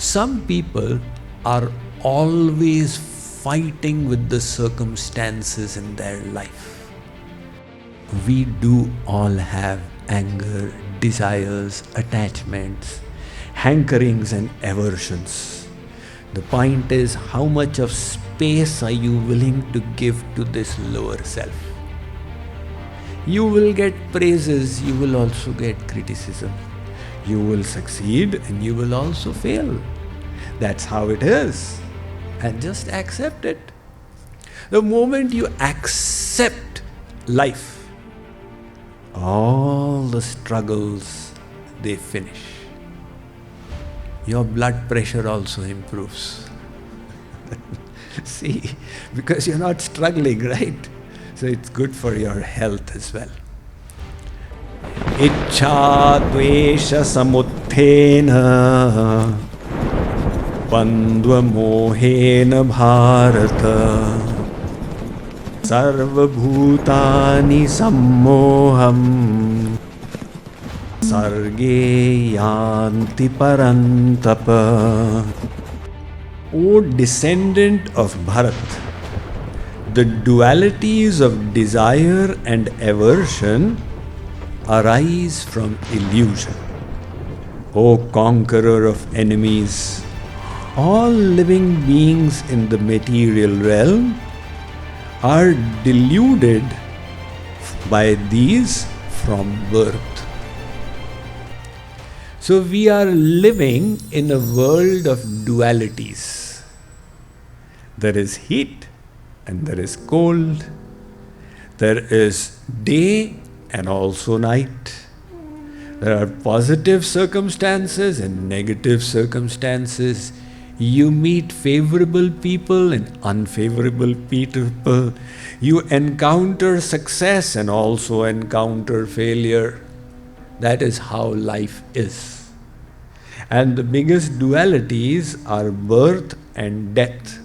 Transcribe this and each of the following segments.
Some people are always fighting with the circumstances in their life. We do all have anger, desires, attachments, hankerings and aversions. The point is, how much of space are you willing to give to this lower self? You will get praises, you will also get criticism. You will succeed and you will also fail. That's how it is. And just accept it. The moment you accept life, all the struggles, they finish. Your blood pressure also improves. See, because you're not struggling, right? So it's good for your health as well. Ichcha dvesha samuthena pandva mohena bharata sarva bhutani sammoham sarge yanti parantapa. O descendant of Bharat, the dualities of desire and aversion arise from illusion. O conqueror of enemies, all living beings in the material realm are deluded by these from birth. So we are living in a world of dualities. There is heat and there is cold. There is day and also night. There are positive circumstances and negative circumstances. You meet favorable people and unfavorable people. You encounter success and also encounter failure. That is how life is. And the biggest dualities are birth and death.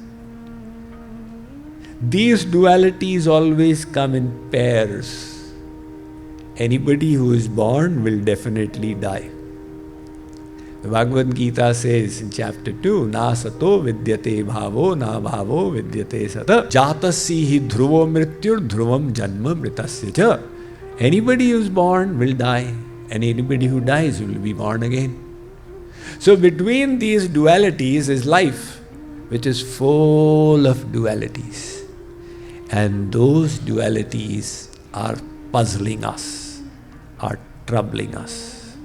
These dualities always come in pairs. Anybody who is born will definitely die. The Bhagavad Gita says in chapter 2, Na sato vidyate bhavo, na bhavo vidyate sata, jatasya hi dhruvo mrityur dhruvam janma mritasya cha. Anybody who is born will die, and anybody who dies will be born again. So between these dualities is life, which is full of dualities. And those dualities are puzzling us, are troubling us.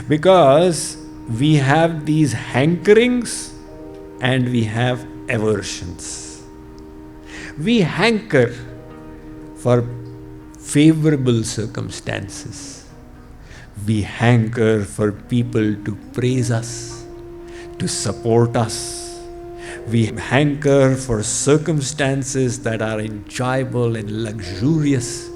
Because we have these hankerings and we have aversions. We hanker for favorable circumstances. We hanker for people to praise us, to support us. We hanker for circumstances that are enjoyable and luxurious.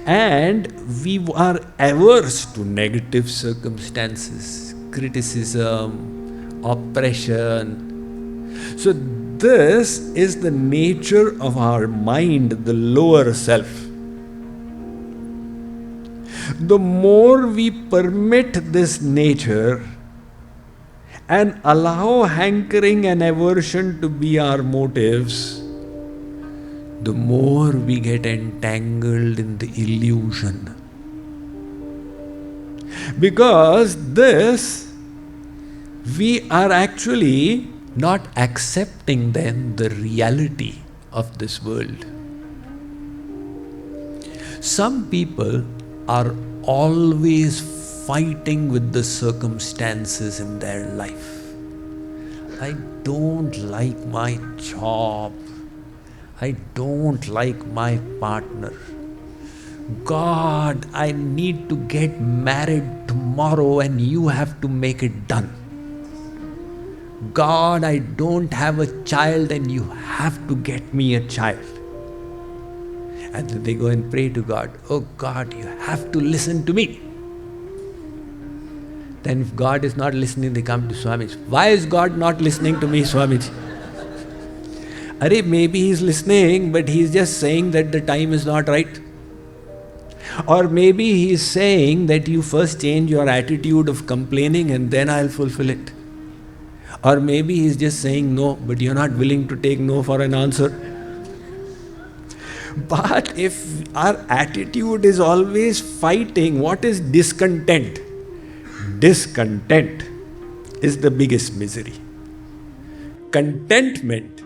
And we are averse to negative circumstances, criticism, oppression. So this is the nature of our mind, the lower self. The more we permit this nature and allow hankering and aversion to be our motives, the more we get entangled in the illusion. Because this, we are actually not accepting then the reality of this world. Some people are always fighting with the circumstances in their life. I don't like my job. I don't like my partner. God, I need to get married tomorrow and you have to make it done. God, I don't have a child and you have to get me a child. And then they go and pray to God. Oh God, you have to listen to me. Then if God is not listening, they come to Swamiji. Why is God not listening to me, Swamiji? Arey, maybe he's listening, but he's just saying that the time is not right. Or maybe he's saying that you first change your attitude of complaining and then I'll fulfill it. Or maybe he's just saying no, but you're not willing to take no for an answer. But if our attitude is always fighting, what is discontent? Discontent is the biggest misery. Contentment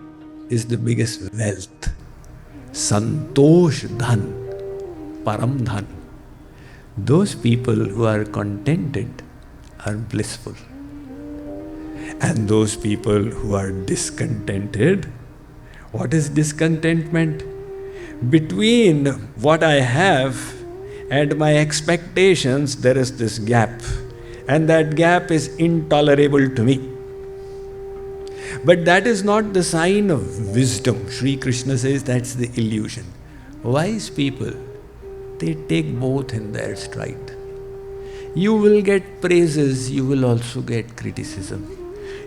is the biggest wealth. Santosh dhan, param dhan. Those people who are contented are blissful. And those people who are discontented, what is discontentment? Between what I have and my expectations, there is this gap. And that gap is intolerable to me. But that is not the sign of wisdom. Sri Krishna says that's the illusion. Wise people, they take both in their stride. You will get praises, you will also get criticism.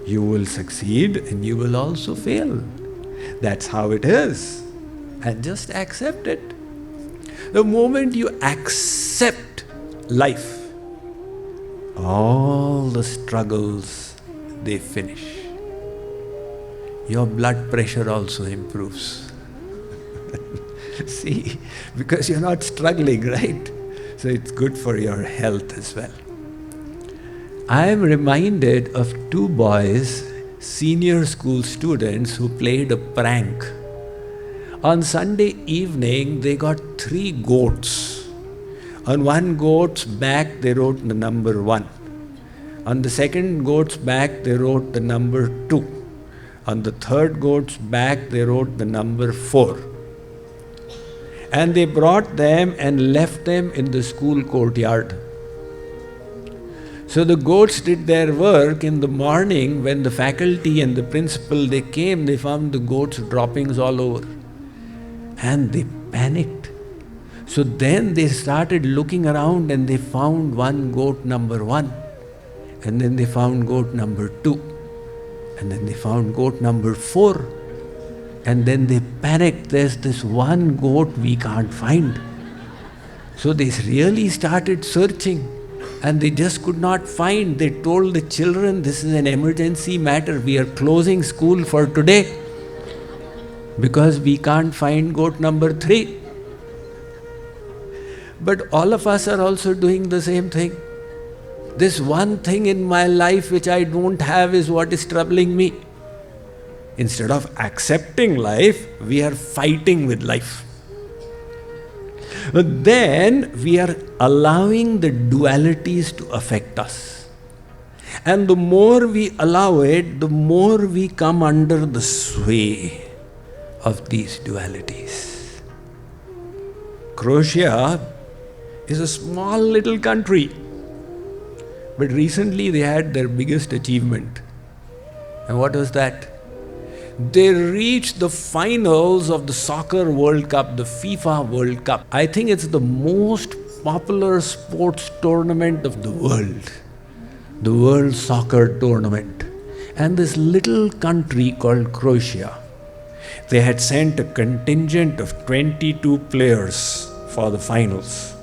You will succeed and you will also fail. That's how it is. And just accept it. The moment you accept life, all the struggles, they finish. Your blood pressure also improves. See, because you're not struggling, right? So it's good for your health as well. I am reminded of two boys, senior school students, who played a prank. On Sunday evening, they got 3 goats. On one goat's back, they wrote the number 1. On the second goat's back, they wrote the number 2. On the third goat's back, they wrote the number 4. And they brought them and left them in the school courtyard. So the goats did their work. In the morning, when the faculty and the principal, they came, they found the goats' droppings all over. And they panicked. So then they started looking around and they found one goat number 1. And then they found goat number 2. And then they found goat number 4. And then they panicked, there's this one goat we can't find. So they really started searching. And they just could not find. They told the children, this is an emergency matter. We are closing school for today because we can't find goat number 3. But all of us are also doing the same thing. This one thing in my life which I don't have is what is troubling me. Instead of accepting life, we are fighting with life. But then we are allowing the dualities to affect us. And the more we allow it, the more we come under the sway of these dualities. Croatia is a small little country. But recently they had their biggest achievement. And what was that? They reached the finals of the Soccer World Cup, the FIFA World Cup. I think it's the most popular sports tournament of the World Soccer Tournament. And this little country called Croatia, they had sent a contingent of 22 players for the finals.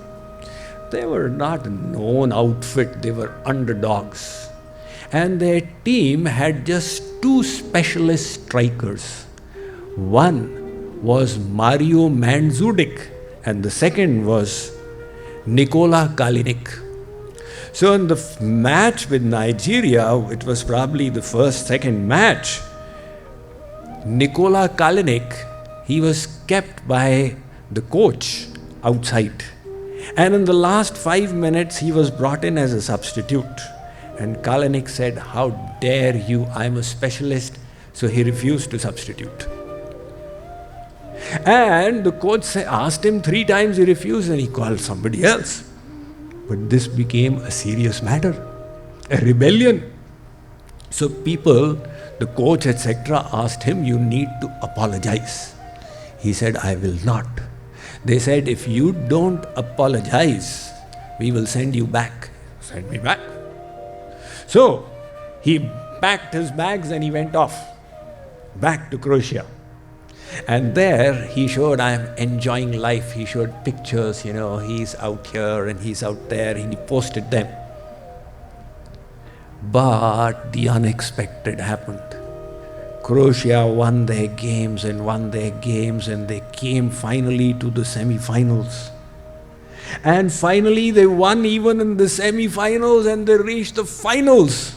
They were not a known outfit, they were underdogs. And their team had just 2 specialist strikers. One was Mario Mandzukic and the second was Nikola Kalinic. So in the match with Nigeria, it was probably the second match, Nikola Kalinic, he was kept by the coach outside. And in the last 5 minutes, he was brought in as a substitute. And Kalinic said, "How dare you, I'm a specialist." So he refused to substitute. And the coach asked him 3 times, he refused, and he called somebody else. But this became a serious matter, a rebellion. So people, the coach, etc., asked him, "You need to apologize." He said, "I will not." They said, "If you don't apologize, we will send you back." Send me back. So he packed his bags and he went off back to Croatia. And there he showed, "I am enjoying life." He showed pictures, he's out here and he's out there, and he posted them. But the unexpected happened. Croatia won their games and won their games, and they came finally to the semi-finals. And finally they won even in the semi-finals, and they reached the finals.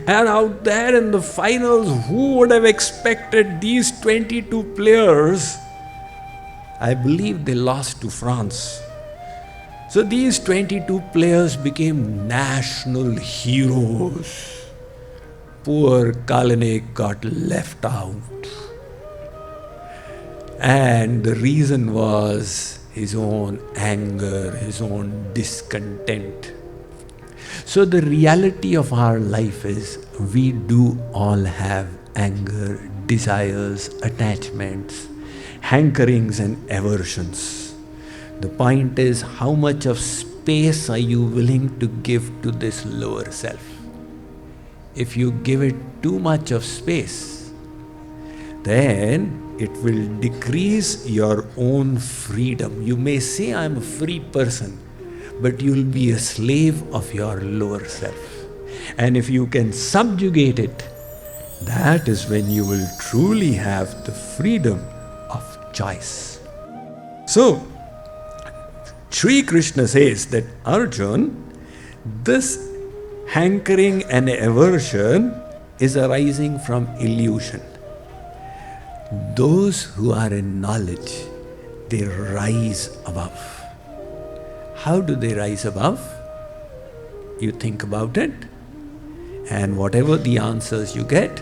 And out there in the finals, who would have expected these 22 players? I believe they lost to France. So these 22 players became national heroes. Poor Kalinick got left out. And the reason was his own anger, his own discontent. So the reality of our life is we do all have anger, desires, attachments, hankerings and aversions. The point is, how much of space are you willing to give to this lower self? If you give it too much of space, then it will decrease your own freedom. You may say, I'm a free person, but you'll be a slave of your lower self. And if you can subjugate it, that is when you will truly have the freedom of choice. So, Sri Krishna says that, Arjun, this hankering and aversion is arising from illusion. Those who are in knowledge, they rise above. How do they rise above? You think about it, and whatever the answers you get,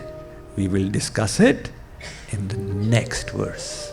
we will discuss it in the next verse.